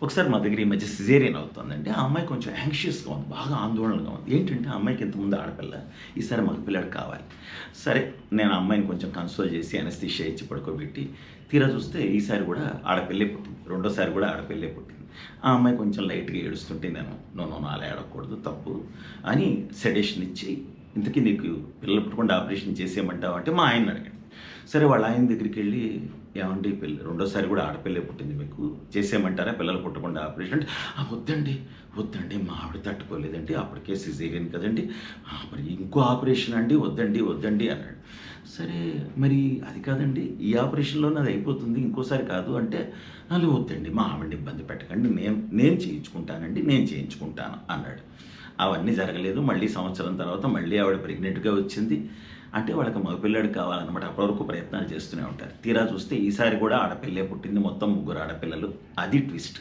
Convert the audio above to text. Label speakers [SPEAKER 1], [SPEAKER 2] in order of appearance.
[SPEAKER 1] ఒకసారి మా దగ్గర ఈ మధ్య సిజేరియన్ అవుతుందండి. ఆ అమ్మాయి కొంచెం యాంగ్షియస్‌గా ఉంది. బాగా ఆందోళనగా ఉంది. ఏంటంటే ఆ అమ్మాయికి ఇంతకుముందు ఆడపిల్ల. ఈసారి మగపిల్లాడు కావాలి. సరే నేను ఆ అమ్మాయిని కొంచెం కన్సోల్ చేసి అనస్థీషియా ఇచ్చి పడుకోబెట్టి తీరా చూస్తే ఈసారి కూడా ఆడపిల్లే పుట్టింది. రెండోసారి కూడా ఆడపిల్లే పుట్టింది. ఆ అమ్మాయి కొంచెం లైట్‌గా ఏడుస్తుంటే నేను నో నో నో అలా ఏడవకూడదు తప్పు అని సెడేషన్ ఇచ్చి ఇంతకీ నీకు పిల్లలు పుట్టకుండా ఆపరేషన్ చేసేయమంటావా అంటే మా ఆయన్ని అడిగాను. సరే వాళ్ళ ఆయన దగ్గరికెళ్ళి ఏవండీ రెండోసారి కూడా ఆడపిల్లే పుట్టింది మీకు చేసేయమంటారా పిల్లలు పుట్టకుండా ఆపరేషన్ అంటే వద్దండి వద్దండి మా ఆవిడ తట్టుకోలేదండి అప్పటికే సిజేరియన్ కదండి మరి ఇంకో ఆపరేషన్ అండి వద్దండి వద్దండి అన్నాడు. సరే మరి అది కాదండి ఈ ఆపరేషన్లోనే అది అయిపోతుంది ఇంకోసారి కాదు అంటే అది వద్దండి మా ఆవిడని ఇబ్బంది పెట్టకండి నేను చేయించుకుంటానండి నేను చేయించుకుంటాను అన్నాడు. అవన్నీ జరగలేదు. మళ్ళీ సంవత్సరం తర్వాత మళ్ళీ ఆవిడ ప్రెగ్నెంట్‌గా వచ్చింది. అంటే వాళ్ళకి మగపిల్లాడు కావాలన్నమాట. అప్పటి వరకు ప్రయత్నాలు చేస్తూనే ఉంటారు. తీరా చూస్తే ఈసారి కూడా ఆడపిల్లే పుట్టింది. మొత్తం ముగ్గురు ఆడపిల్లలు. అది ట్విస్ట్.